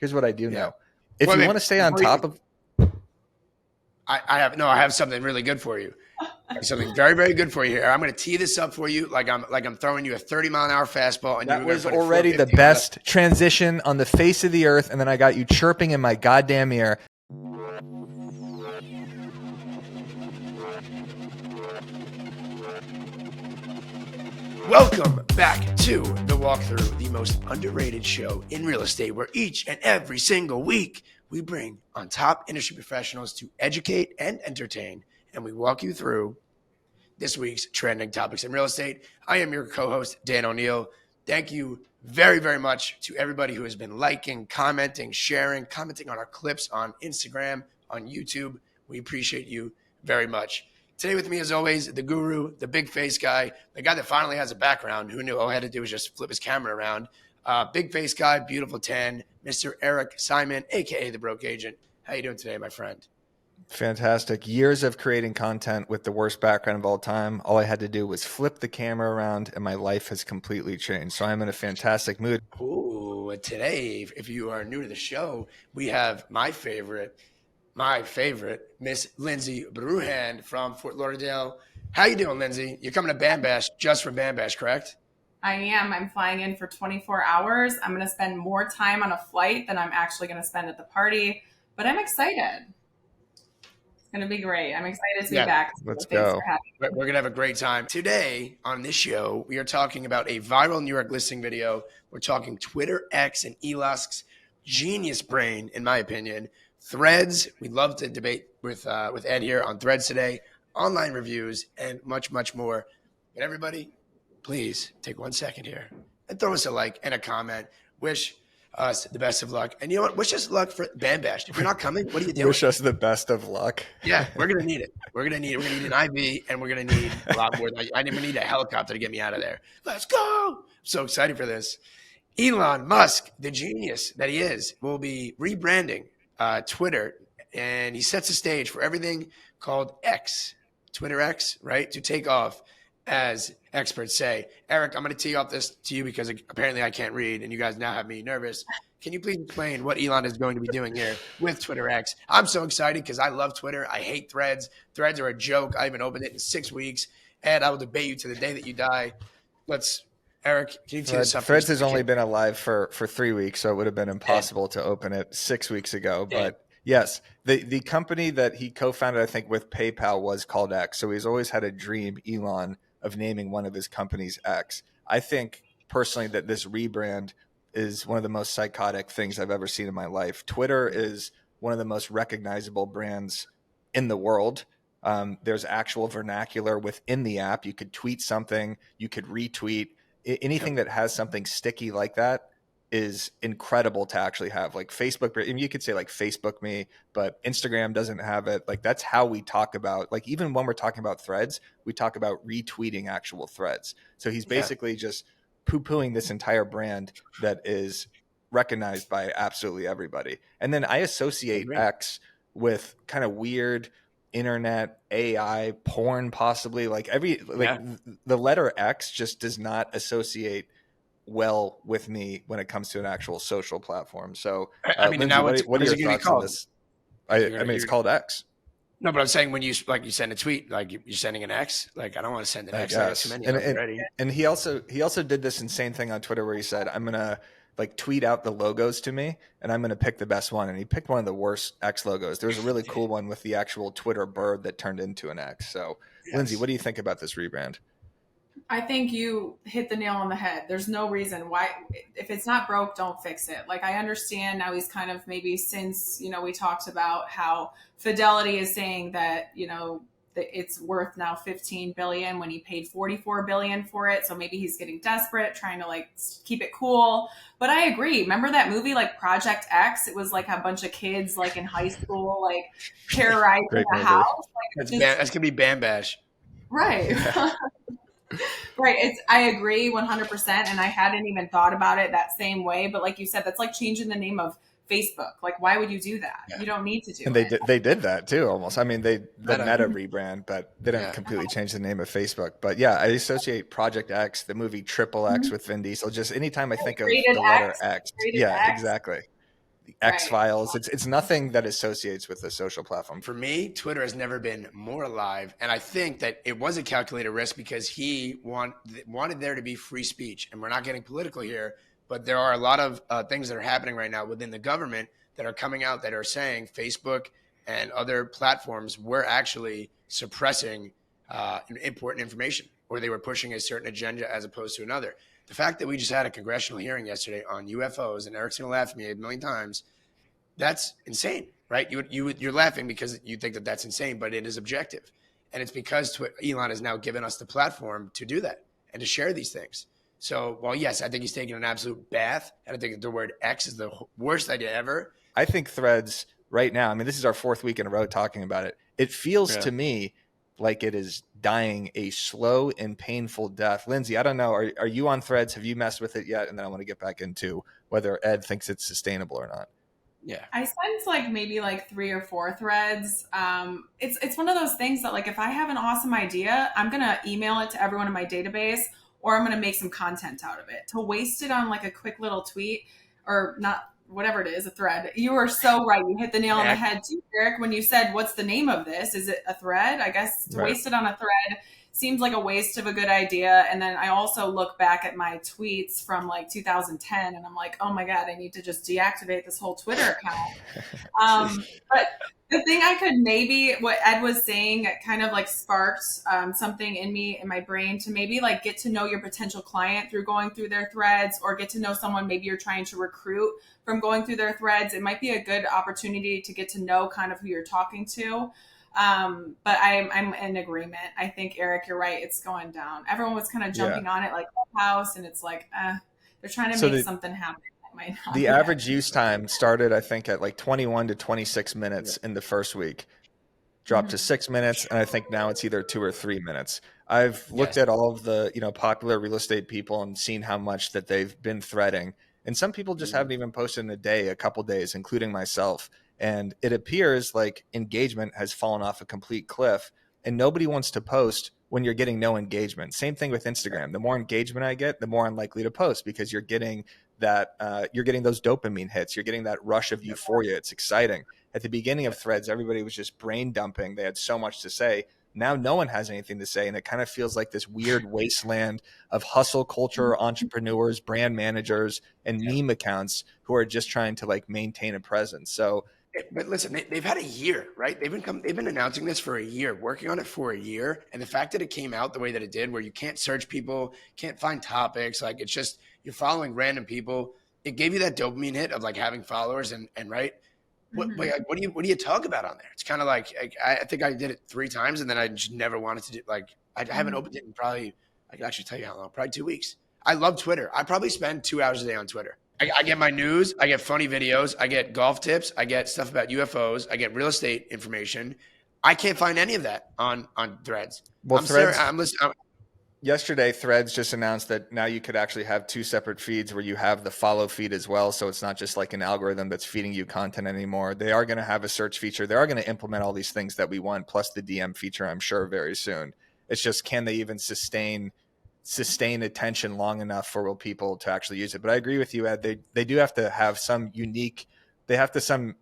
Here's what I do Yeah. know. If Well, you I mean, want to stay on before you- top of, I have something really good for you. I have something very, very good for you here. I'm going to tee this up for you like I'm throwing you a 30-mile-an-hour fastball, and that you're was going to put already a the 450 best transition on the face of the earth, and then I got you chirping in my goddamn ear. Welcome back to The Walkthrough, the most underrated show in real estate, where each and every single week we bring on top industry professionals to educate and entertain, and we walk you through this week's trending topics in real estate. I am your co-host, Dan Oneil. Thank you very, very much to everybody who has been liking, commenting, sharing, commenting on our clips on Instagram, on YouTube. We appreciate you very much. Today with me, as always, the guru, the big face guy, the guy that finally has a background. Who knew all I had to do was just flip his camera around. Big face guy, beautiful tan, Mr. Eric Simon, a.k.a. the Broke Agent. How you doing today, my friend? Fantastic. Years of creating content with the worst background of all time. All I had to do was flip the camera around, and my life has completely changed. So I'm in a fantastic mood. Ooh, today, if you are new to the show, we have my favorite, Miss Lindsay Bruhan from Fort Lauderdale. How you doing, Lindsay? You're coming to Bam Bash just for Bam Bash, correct? I am. I'm flying in for 24 hours. I'm going to spend more time on a flight than I'm actually going to spend at the party, but I'm excited. It's going to be great. I'm excited to be back. Let's Thanks go. for having me. We're going to have a great time. Today on this show, we are talking about a viral New York listing video. We're talking Twitter X and Elon's genius brain, in my opinion. Threads. We'd love to debate with Ed here on Threads today. Online reviews and much, much more. But everybody, please take 1 second here and throw us a like and a comment. Wish us the best of luck. And you know what? Wish us luck for Bam Bash. If you're not coming, what are you doing? Wish us the best of luck. Yeah, we're going to need it. We're going to need an IV, and we're going to need a lot more. We need a helicopter to get me out of there. Let's go. I'm so excited for this. Elon Musk, the genius that he is, will be rebranding Twitter, and he sets the stage for everything called X, Twitter X, right, to take off, as experts say. Eric, I'm going to tee off this to you because apparently I can't read, and you guys now have me nervous. Can you please explain what Elon is going to be doing here with Twitter X? I'm so excited because I love Twitter. I hate Threads. Threads are a joke. I haven't opened it in 6 weeks, and I will debate you to the day that you die. Eric, can you tee this up? Threads has only been alive for 3 weeks, so it would have been impossible to open it 6 weeks ago. But yes, the company that he co-founded, I think, with PayPal was called X. So he's always had a dream, Elon, of naming one of his companies X. I think personally that this rebrand is one of the most psychotic things I've ever seen in my life. Twitter is one of the most recognizable brands in the world. There's actual vernacular within the app. You could tweet something, you could retweet. Anything that has something sticky like that is incredible to actually have. Like Facebook, and you could say like Facebook me, but Instagram doesn't have it. Like that's how we talk about, like even when we're talking about threads, we talk about retweeting actual threads. So he's basically just poo-pooing this entire brand that is recognized by absolutely everybody. And then I associate X with kind of weird internet, AI, porn, possibly the letter X just does not associate well with me when it comes to an actual social platform. So, Lindsay, what are your thoughts on this? I mean, it's called X. No, but I'm saying when you send a tweet, like you're sending an X. Like I don't want to send an X. I got too many already. And he also did this insane thing on Twitter where he said, "I'm gonna like tweet out the logos to me, and I'm gonna pick the best one." And he picked one of the worst X logos. There was a really cool one with the actual Twitter bird that turned into an X. So, Lindsay, what do you think about this rebrand? I think you hit the nail on the head. There's no reason why, if it's not broke, don't fix it. Like I understand now he's kind of maybe since, we talked about how Fidelity is saying that, that it's worth now 15 billion when he paid 44 billion for it. So maybe he's getting desperate, trying to like keep it cool. But I agree. Remember that movie, like Project X? It was like a bunch of kids like in high school, like terrorizing the house. Like, that's gonna be Bam Bash. Right. Yeah. Right. I agree 100%. And I hadn't even thought about it that same way. But like you said, that's like changing the name of Facebook. Like, why would you do that? Yeah. You don't need to do it. And they did that too, almost. I mean, the Meta rebrand, but they didn't completely change the name of Facebook. But yeah, I associate Project X, the movie Triple X with Vin Diesel. Just anytime I think of the letter X. Yeah, exactly. the X Files. It's nothing that associates with a social platform. For me, Twitter has never been more alive, and I think that it was a calculated risk because he wanted there to be free speech, and we're not getting political here, but there are a lot of things that are happening right now within the government that are coming out that are saying Facebook and other platforms were actually suppressing important information, or they were pushing a certain agenda as opposed to another. The fact that we just had a congressional hearing yesterday on UFOs, and Eric's going to laugh at me a million times, that's insane, right? You're laughing because you think that that's insane, but it is objective. And it's because Elon has now given us the platform to do that and to share these things. So, while yes, I think he's taking an absolute bath, and I think the word X is the worst idea ever. I think Threads right now, I mean, this is our 4th week in a row talking about it. It feels to me like it is dying a slow and painful death. Lindsay, I don't know. Are you on Threads? Have you messed with it yet? And then I want to get back into whether Ed thinks it's sustainable or not. Yeah. I sent maybe 3 or 4 threads. It's one of those things that if I have an awesome idea, I'm going to email it to everyone in my database, or I'm going to make some content out of it. To waste it on a quick little tweet or not, whatever it is, a thread. You were so right. You hit the nail on the head too, Eric, when you said, what's the name of this? Is it a thread? I guess to waste it on a thread seems like a waste of a good idea. And then I also look back at my tweets from 2010 and I'm like, oh my God, I need to just deactivate this whole Twitter account. But the thing I could maybe, what Ed was saying kind of sparked something in me, in my brain, to maybe get to know your potential client through going through their threads, or get to know someone maybe you're trying to recruit from going through their threads. It might be a good opportunity to get to know kind of who you're talking to. But I'm in agreement. I think, Eric, you're right. It's going down. Everyone was kind of jumping on it like Clubhouse, and it's they're trying to make something happen. The average use time started, I think, at 21 to 26 minutes in the first week, dropped to 6 minutes, and I think now it's either 2 or 3 minutes. I've looked at all of the popular real estate people and seen how much that they've been threading, and some people just haven't even posted in a couple days, including myself. And it appears like engagement has fallen off a complete cliff, and nobody wants to post when you're getting no engagement. Same thing with Instagram. The more engagement I get, the more I'm likely to post, because you're getting that you're getting those dopamine hits. You're getting that rush of euphoria. It's exciting. At the beginning of Threads, everybody was just brain dumping. They had so much to say. Now no one has anything to say, and it kind of feels like this weird wasteland of hustle culture, entrepreneurs, brand managers, and meme accounts who are just trying to maintain a presence. So, but listen, they've had a year, right? They've been announcing this for a year, working on it for a year. And the fact that it came out the way that it did, where you can't search people, can't find topics, it's just, you're following random people. It gave you that dopamine hit of having followers and right. What do you talk about on there? It's kind of I think I did it 3 times, and then I just never wanted to do. I haven't opened it in probably, I can actually tell you how long, probably 2 weeks. I love Twitter. I probably spend 2 hours a day on Twitter. I get my news, I get funny videos, I get golf tips, I get stuff about UFOs, I get real estate information. I can't find any of that on Threads. Well, yesterday, Threads just announced that now you could actually have 2 separate feeds where you have the follow feed as well. So it's not just an algorithm that's feeding you content anymore. They are going to have a search feature. They are going to implement all these things that we want, plus the DM feature, I'm sure, very soon. It's just, can they even sustain attention long enough for people to actually use it? But I agree with you, Ed. They do have to have some unique. They have to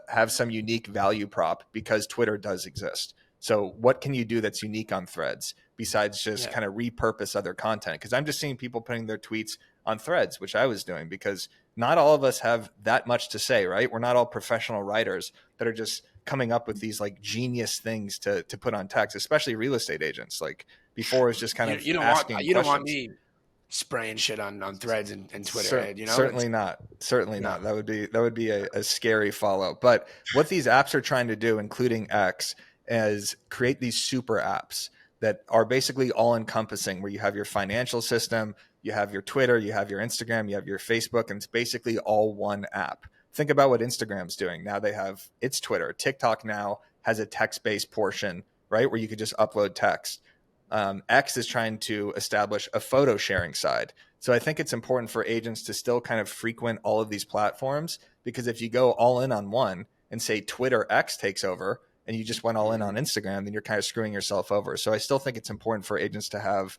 have some unique value prop, because Twitter does exist. So what can you do that's unique on Threads besides just kind of repurpose other content? Because I'm just seeing people putting their tweets on Threads, which I was doing, because not all of us have that much to say, right? We're not all professional writers that are just coming up with these genius things to put on text, especially real estate agents. Before, it's just kind of you don't want me spraying shit on Threads and Twitter. Certainly not. That would be a scary follow. But what these apps are trying to do, including X, is create these super apps that are basically all encompassing, where you have your financial system, you have your Twitter, you have your Instagram, you have your Facebook, and it's basically all one app. Think about what Instagram's doing. Now they have its Twitter. TikTok now has a text-based portion, right, where you could just upload text. X is trying to establish a photo sharing side. So I think it's important for agents to still kind of frequent all of these platforms, because if you go all in on one and say Twitter X takes over and you just went all in on Instagram, then you're kind of screwing yourself over. So I still think it's important for agents to have,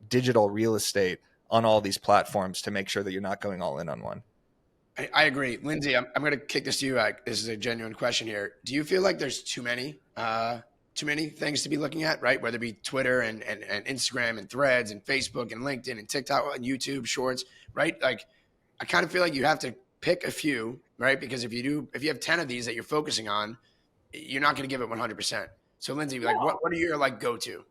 digital real estate on all these platforms to make sure that you're not going all in on one. I agree. Lindsay, I'm going to kick this to you. This is a genuine question here. Do you feel like there's too many things to be looking at, right? Whether it be Twitter and Instagram and Threads and Facebook and LinkedIn and TikTok and YouTube Shorts, right? Like, I kind of feel like you have to pick a few, right? Because if you have 10 of these that you're focusing on, you're not going to give it 100%. So Lindsay, like, what are your like go-to?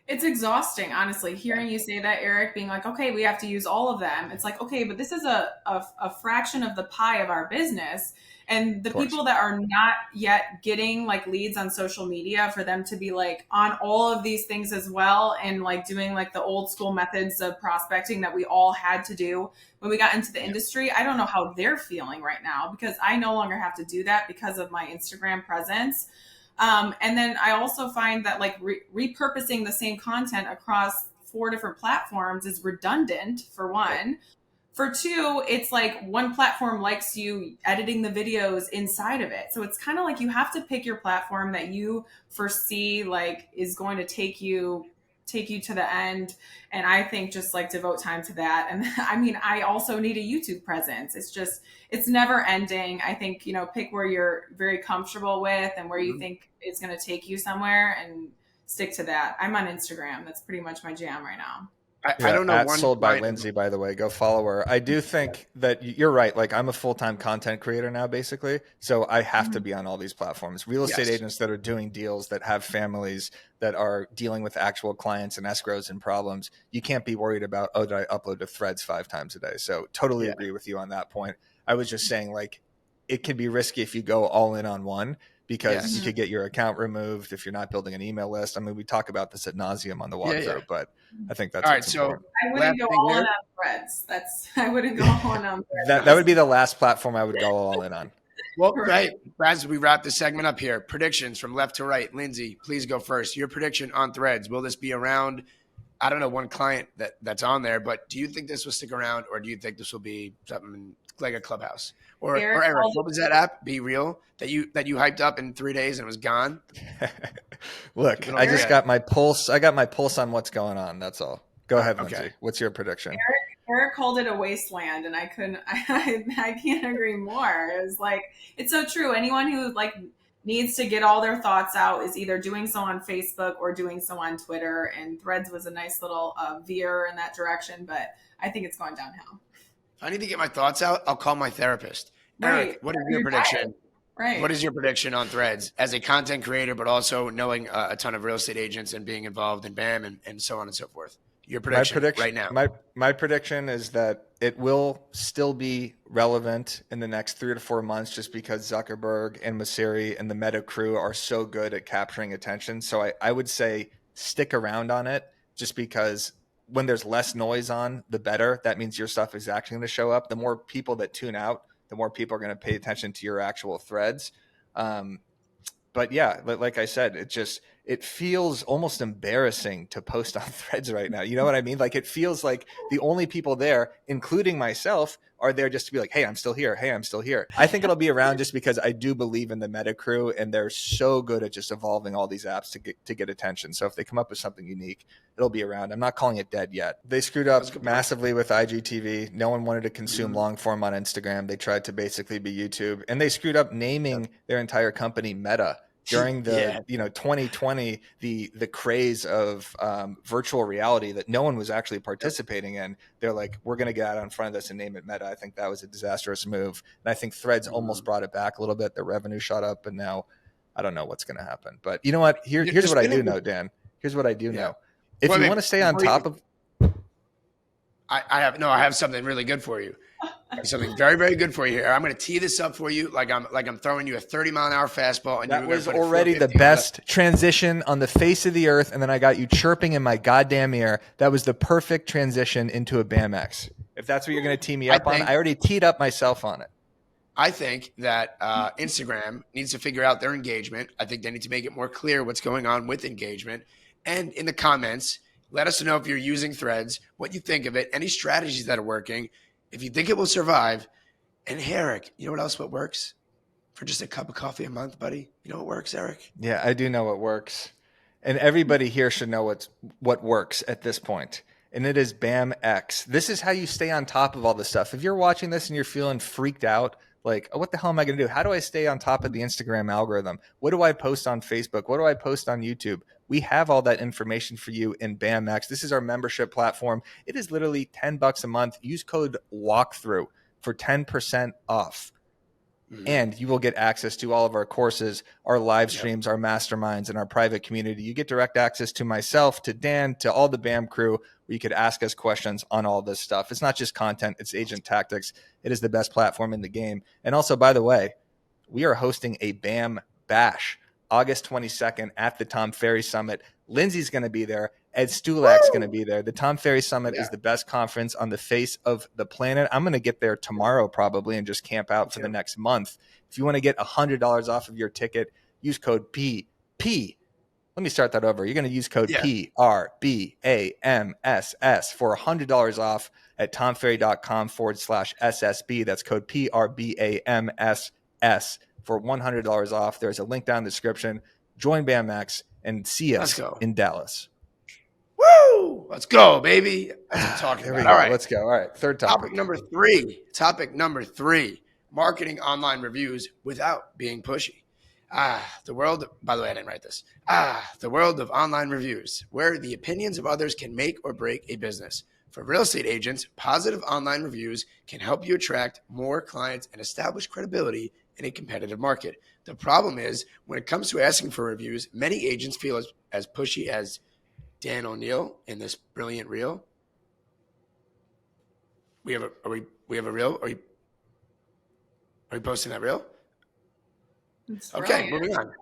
It's exhausting, honestly, hearing you say that, Eric, being like, okay, we have to use all of them. It's like, okay, but this is a fraction of the pie of our business. And the people that are not yet getting like leads on social media, for them to be like on all of these things as well, and like doing like the old school methods of prospecting that we all had to do when we got into the industry. I don't know how they're feeling right now, because I no longer have to do that because of my Instagram presence. And then I also find that like repurposing the same content across 4 different platforms is redundant, for one. For two, it's like one platform likes you editing the videos inside of it. So it's kind of like you have to pick your platform that you foresee like is going to take you to the end. And I think just like devote time to that. And I mean, I also need a YouTube presence. It's never ending. I think, pick where you're very comfortable with and where you think it's going to take you somewhere, and stick to that. I'm on Instagram. That's pretty much my jam right now. I don't know. At Sold by Lindsay, by the way, go follow her. I do think that you're right. Like, I'm a full-time content creator now, basically. So I have to be on all these platforms. Real estate agents that are doing deals, that have families, that are dealing with actual clients and escrows and problems. You can't be worried about, did I upload to Threads 5 times a day? So totally agree with you on that point. I was just saying, like, it can be risky if you go all in on one, because you could get your account removed if you're not building an email list. I mean, we talk about this ad nauseum on the walkthrough, but I think that's all right. So I wouldn't go all in on Threads. I wouldn't go all in on Threads. That would be the last platform I would go all in on. Well, right. As we wrap this segment up here, predictions from left to right. Lindsay, please go first. Your prediction on Threads. Will this be around? I don't know, one client that's on there, but do you think this will stick around, or do you think this will be something like a Clubhouse? Or Eric, what was that app? Be Real, that you hyped up in 3 days and it was gone? Look, I just got my pulse. I got my pulse on what's going on. That's all. Go ahead, Lindsay. What's your prediction? Eric called it a wasteland, and I can't agree more. It was like, it's so true. Anyone who like needs to get all their thoughts out is either doing so on Facebook or doing so on Twitter. And Threads was a nice little veer in that direction, but I think it's going downhill. If I need to get my thoughts out, I'll call my therapist. Eric, what is your prediction? Right. What is your prediction on Threads as a content creator, but also knowing a ton of real estate agents and being involved in BAM and so on and so forth? Your prediction right now. My prediction is that it will still be relevant in the next 3 to 4 months, just because Zuckerberg and Mosseri and the Meta crew are so good at capturing attention. So I would say stick around on it, just because when there's less noise on, the better. That means your stuff is actually going to show up. The more people that tune out, the more people are going to pay attention to your actual threads. But yeah, like I said, it feels almost embarrassing to post on Threads right now. You know what I mean? Like, it feels like the only people there, including myself, are there just to be like, hey, I'm still here. Hey, I'm still here. I think it'll be around just because I do believe in the Meta crew, and they're so good at just evolving all these apps to get attention. So if they come up with something unique, it'll be around. I'm not calling it dead yet. They screwed up massively with IGTV. No one wanted to consume long form on Instagram. They tried to basically be YouTube, and they screwed up naming their entire company Meta. During the 2020, the craze of virtual reality that no one was actually participating in, they're like, we're going to get out in front of this and name it Meta. I think that was a disastrous move. And I think Threads almost brought it back a little bit. The revenue shot up, and now I don't know what's going to happen. But you know what? Here's what I do know, Dan. Here's what I do know. If you want to stay on top of... I have something really good for you. Something very, very good for you here. I'm going to tee this up for you like I'm throwing you a 30-mile-an-hour fastball. And that was already the best transition on the face of the earth, and then I got you chirping in my goddamn ear. That was the perfect transition into a BAMX. If that's what you're going to tee me up on, I already teed up myself on it. I think that Instagram needs to figure out their engagement. I think they need to make it more clear what's going on with engagement. And in the comments, let us know if you're using Threads, what you think of it, any strategies that are working. If you think it will survive. And Eric, you know what works? For just a cup of coffee a month, buddy. You know what works, Eric? Yeah, I do know what works. And everybody here should know what works at this point. and it is BAMX. This is how you stay on top of all this stuff. If you're watching this and you're feeling freaked out, like, oh, what the hell am I going to do? How do I stay on top of the Instagram algorithm? What do I post on Facebook? What do I post on YouTube? We have all that information for you in BAMX. This is our membership platform. It is literally $10 a month. Use code WALKTHROUGH for 10% off. And you will get access to all of our courses, our live streams, our masterminds, and our private community. You get direct access to myself, to Dan, to all the BAM crew, where you could ask us questions on all this stuff. It's not just content, it's agent tactics. It is the best platform in the game. And also, by the way, we are hosting a BAM Bash August 22nd at the Tom Ferry Summit. Lindsay's going to be there. Ed Stulak's going to be there. The Tom Ferry Summit is the best conference on the face of the planet. I'm going to get there tomorrow probably and just camp out for the next month. If you want to get $100 off of your ticket, use code P. Let me start that over. You're going to use code PRBAMSS for $100 off at tomferry.com/SSB. That's code PRBAMSS for $100 off. There's a link down in the description. Join BAMX and see us in Dallas. Woo! Let's go, baby. That's what I'm talking There about. we go. All right. Let's go. All right. Third topic. Topic number three. Marketing online reviews without being pushy. The world, by the way, I didn't write this. The world of online reviews, where the opinions of others can make or break a business. For real estate agents, positive online reviews can help you attract more clients and establish credibility in a competitive market. The problem is, when it comes to asking for reviews, many agents feel as pushy as Dan Oneil in this brilliant reel. We have a reel? Are you posting that reel? Okay, moving on.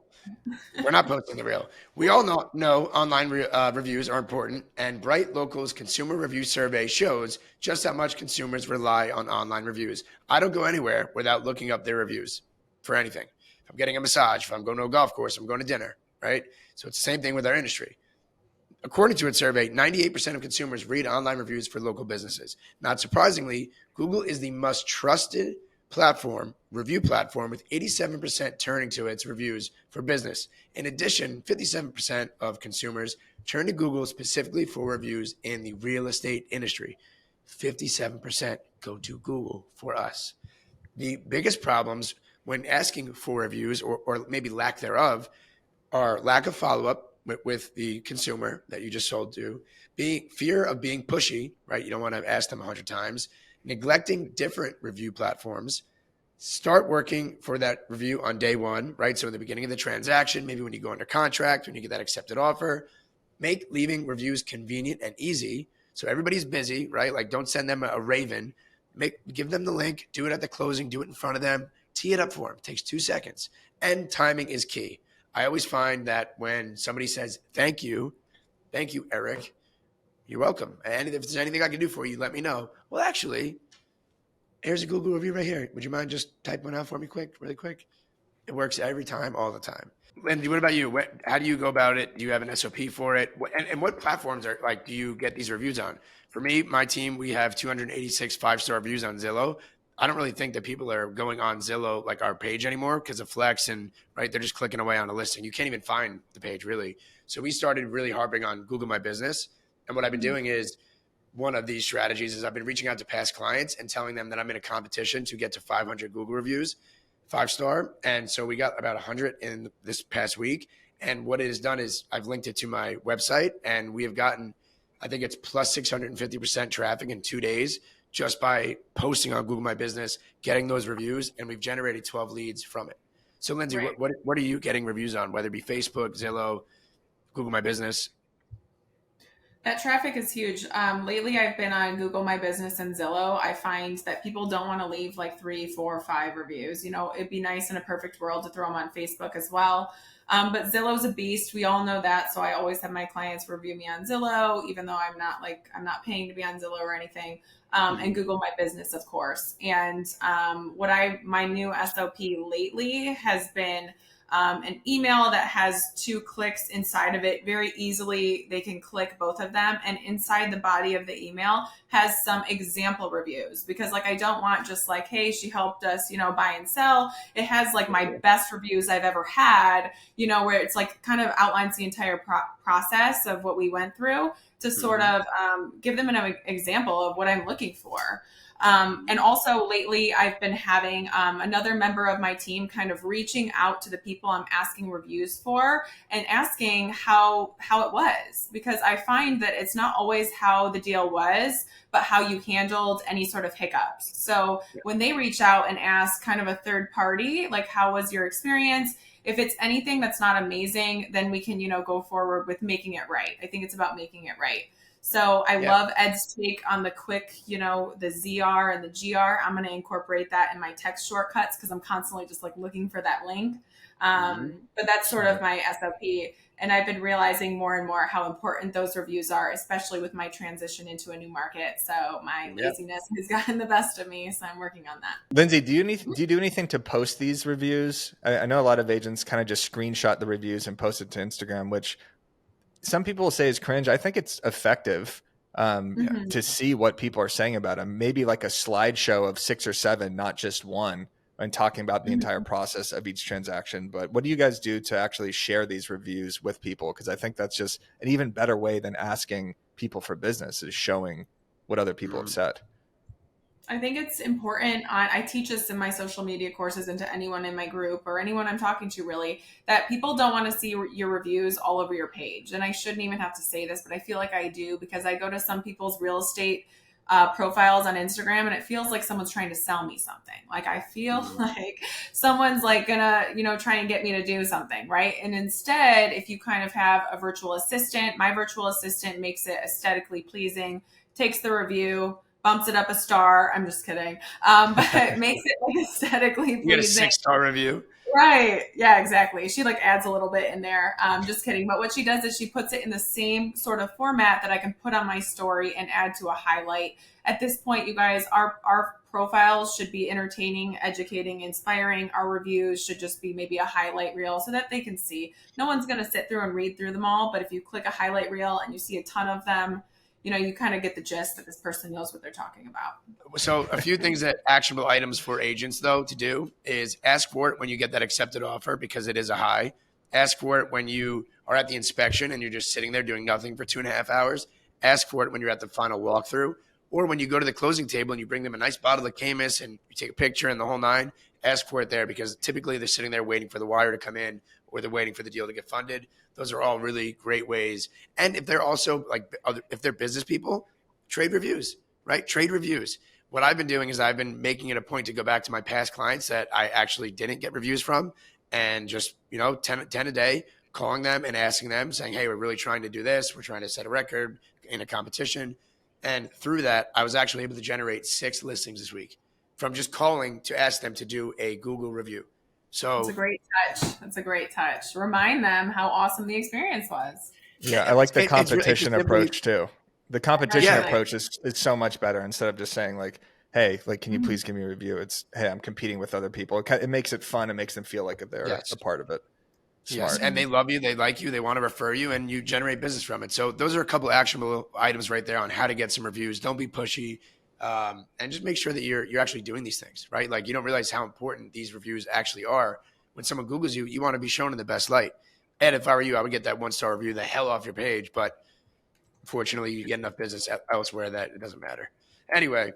We're not posting the reel. We all know online reviews are important, and Bright Local's consumer review survey shows just how much consumers rely on online reviews. I don't go anywhere without looking up their reviews for anything. If I'm getting a massage, if I'm going to a golf course, if I'm going to dinner, right? So it's the same thing with our industry. According to its survey, 98% of consumers read online reviews for local businesses. Not surprisingly, Google is the most trusted review platform, with 87% turning to its reviews for business. In addition, 57% of consumers turn to Google specifically for reviews in the real estate industry. 57% go to Google for us. The biggest problems when asking for reviews, or maybe lack thereof, are lack of follow-up with the consumer that you just sold to, fear of being pushy, right? You don't want to ask them 100 times, neglecting different review platforms. Start working for that review on day one, right? So in the beginning of the transaction, maybe when you go under contract, when you get that accepted offer, make leaving reviews convenient and easy. So everybody's busy, right? Like, don't send them a Raven. Give them the link, do it at the closing, do it in front of them, tee it up for them. It takes 2 seconds. And timing is key. I always find that when somebody says, thank you, Eric, you're welcome. And if there's anything I can do for you, let me know. Well, actually, here's a Google review right here. Would you mind just typing one out for me really quick? It works every time, all the time. Lindsay, what about you? How do you go about it? Do you have an SOP for it? And what platforms do you get these reviews on? For me, my team, we have 286 5-star reviews on Zillow. I don't really think that people are going on Zillow, like our page, anymore because of Flex, and right, they're just clicking away on a listing. You can't even find the page, really. So we started really harping on Google My Business. And what I've been doing is, one of these strategies is I've been reaching out to past clients and telling them that I'm in a competition to get to 500 Google reviews, 5-star. And so we got about 100 in this past week. And what it has done is I've linked it to my website, and we have gotten, I think it's plus 650% traffic in 2 days just by posting on Google My Business, getting those reviews, and we've generated 12 leads from it. So Lindsay, right, what are you getting reviews on, whether it be Facebook, Zillow, Google My Business? That traffic is huge. Lately, I've been on Google My Business and Zillow. I find that people don't want to leave like 3, 4, 5 reviews. You know, it'd be nice in a perfect world to throw them on Facebook as well. But Zillow's a beast. We all know that. So I always have my clients review me on Zillow, even though I'm not paying to be on Zillow or anything. And Google My Business, of course. And my new SOP lately has been an email that has 2 clicks inside of it. Very easily, they can click both of them. And inside the body of the email has some example reviews, because like, I don't want just like, hey, she helped us, buy and sell. It has like my best reviews I've ever had, where it's like kind of outlines the entire process of what we went through to sort of give them an example of what I'm looking for. And also lately I've been having another member of my team kind of reaching out to the people I'm asking reviews for and asking how it was, because I find that it's not always how the deal was, but how you handled any sort of hiccups. So when they reach out and ask kind of a third party, like, how was your experience? If it's anything that's not amazing, then we can, go forward with making it right. I think it's about making it right. So I love Ed's take on the quick, the ZR and the GR. I'm going to incorporate that in my text shortcuts because I'm constantly just like looking for that link. But that's sort of my SOP. And I've been realizing more and more how important those reviews are, especially with my transition into a new market. So my laziness has gotten the best of me. So I'm working on that. Lindsay, do you do anything to post these reviews? I know a lot of agents kind of just screenshot the reviews and post it to Instagram, which some people will say is cringe. I think it's effective to see what people are saying about them. Maybe like a slideshow of 6 or 7, not just one, and talking about the entire process of each transaction. But what do you guys do to actually share these reviews with people? Because I think that's just an even better way than asking people for business, is showing what other people have said. I think it's important. I teach this in my social media courses and to anyone in my group or anyone I'm talking to, really, that people don't want to see your reviews all over your page. And I shouldn't even have to say this, but I feel like I do, because I go to some people's real estate profiles on Instagram and it feels like someone's trying to sell me something. Like, I feel like someone's like gonna, try and get me to do something, right? And instead, if you kind of have a virtual assistant, my virtual assistant makes it aesthetically pleasing, takes the review, bumps it up a star. I'm just kidding. But it makes it like aesthetically pleasing. You get a 6-star review. Right. Yeah, exactly. She like adds a little bit in there. Just kidding. But what she does is she puts it in the same sort of format that I can put on my story and add to a highlight. At this point, you guys, our profiles should be entertaining, educating, inspiring. Our reviews should just be maybe a highlight reel so that they can see. No one's going to sit through and read through them all. But if you click a highlight reel and you see a ton of them, you kind of get the gist that this person knows what they're talking about. So a few things that actionable items for agents, though, to do is ask for it when you get that accepted offer, because it is a high. Ask for it when you are at the inspection and you're just sitting there doing nothing for 2.5 hours. Ask for it when you're at the final walkthrough, or when you go to the closing table and you bring them a nice bottle of Camus and you take a picture and the whole nine. Ask for it there, because typically they're sitting there waiting for the wire to come in, or they're waiting for the deal to get funded. Those are all really great ways. And if they're also if they're business people, trade reviews, right? Trade reviews. What I've been doing is I've been making it a point to go back to my past clients that I actually didn't get reviews from, and just, 10 a day, calling them and asking them, saying, hey, we're really trying to do this. We're trying to set a record in a competition. And through that, I was actually able to generate 6 listings this week from just calling to ask them to do a Google review. So it's a great touch. That's a great touch. Remind them how awesome the experience was. Yeah, I like the competition approach too. The competition approach is so much better, instead of just saying like, hey, like, can you please give me a review? It's, hey, I'm competing with other people. It makes it fun. It makes them feel like they're a part of it. Smart. Yes, and they love you, they like you, they want to refer you, and you generate business from it. So those are a couple of actionable items right there on how to get some reviews. Don't be pushy, and just make sure that you're actually doing these things, right? Like, you don't realize how important these reviews actually are. When someone Googles you, you want to be shown in the best light. And if I were you, I would get that 1-star review the hell off your page. But fortunately, you get enough business elsewhere that it doesn't matter. Anyway,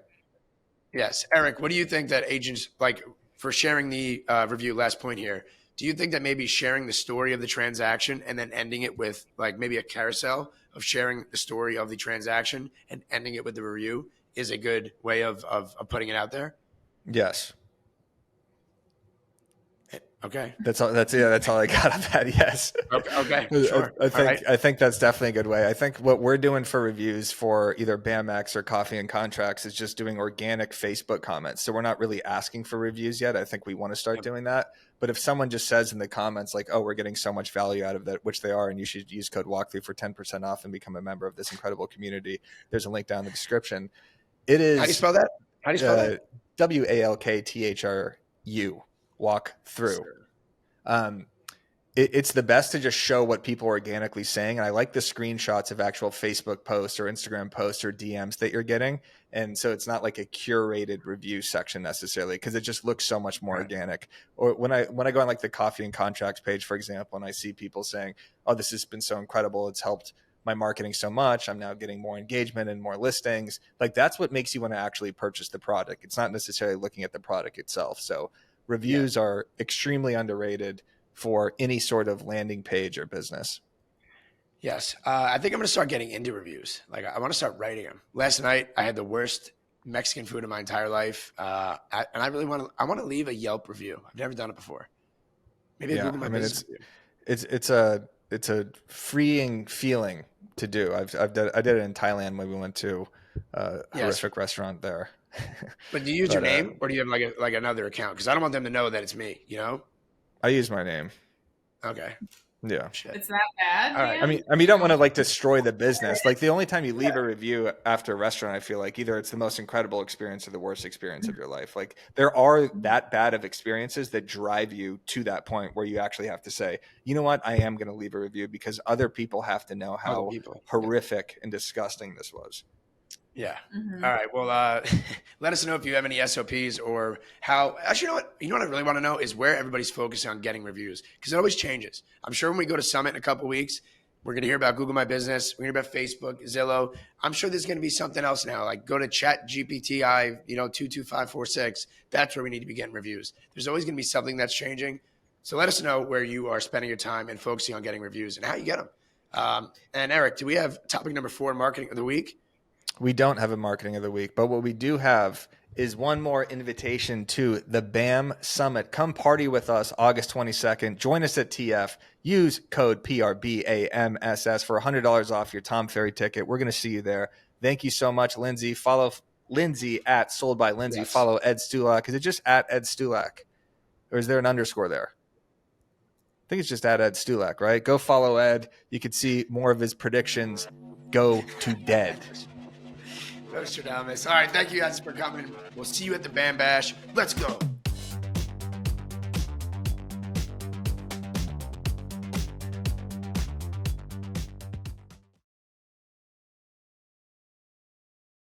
yes, Eric, what do you think that agents, like, for sharing the review, last point here, do you think that maybe sharing the story of the transaction and then ending it with like maybe a carousel of sharing the story of the transaction and ending it with the review is a good way of putting it out there? Yes. Okay. That's all I got on that. Yes. Okay. Sure. I think that's definitely a good way. I think what we're doing for reviews for either BAMX or Coffee and Contracts is just doing organic Facebook comments. So we're not really asking for reviews yet. I think we want to start doing that. But if someone just says in the comments like, oh, we're getting so much value out of that, which they are, and you should use code walkthrough for 10% off and become a member of this incredible community, there's a link down in the description. It is. How do you spell that? WALKTHRU. Walk through. it's the best to just show what people are organically saying. And I like the screenshots of actual Facebook posts or Instagram posts or DMs that you're getting. And so it's not like a curated review section necessarily, because it just looks so much more organic. Or when I go on like the coffee and contracts page, for example, and I see people saying, oh, this has been so incredible, it's helped my marketing so much, I'm now getting more engagement and more listings. Like that's what makes you want to actually purchase the product. It's not necessarily looking at the product itself. So reviews are extremely underrated for any sort of landing page or business. Yes. I think I'm going to start getting into reviews. Like I want to start writing them. Last night I had the worst Mexican food in my entire life. And I really want to leave a Yelp review. I've never done it before. Maybe Google my business review. It's a freeing feeling to do. I did it in Thailand when we went to a horrific restaurant there. But do you use your name, or do you have like another account? Because I don't want them to know that it's me, you know? I use my name. Okay. Yeah. It's that bad. All right. I mean, you don't want to like destroy the business. Like the only time you leave a review after a restaurant, I feel like either it's the most incredible experience or the worst experience of your life. Like there are that bad of experiences that drive you to that point where you actually have to say, you know what, I am going to leave a review because other people have to know how horrific and disgusting this was. Yeah. Mm-hmm. All right. Well, let us know if you have any SOPs or how. Actually, you know what I really want to know is where everybody's focusing on getting reviews, because it always changes. I'm sure when we go to Summit in a couple of weeks, we're going to hear about Google My Business. We're going to hear about Facebook, Zillow. I'm sure there's going to be something else now. Like go to Chat GPTI, 22546. That's where we need to be getting reviews. There's always going to be something that's changing. So let us know where you are spending your time and focusing on getting reviews and how you get them. And Eric, do we have topic number 4, marketing of the week? We don't have a marketing of the week, but what we do have is one more invitation to the BAM Summit. Come party with us August 22nd. Join us at TF. Use code PRBAMSS for $100 off your Tom Ferry ticket. We're going to see you there. Thank you so much, Lindsay. Follow Lindsay at Sold by Lindsay. Yes. Follow Ed Stulak. Is it just at Ed Stulak? Or is there an underscore there? I think it's just at Ed Stulak, right? Go follow Ed. You can see more of his predictions go to dead. Nostradamus. All right, thank you guys for coming. We'll see you at the BAM Bash. Let's go.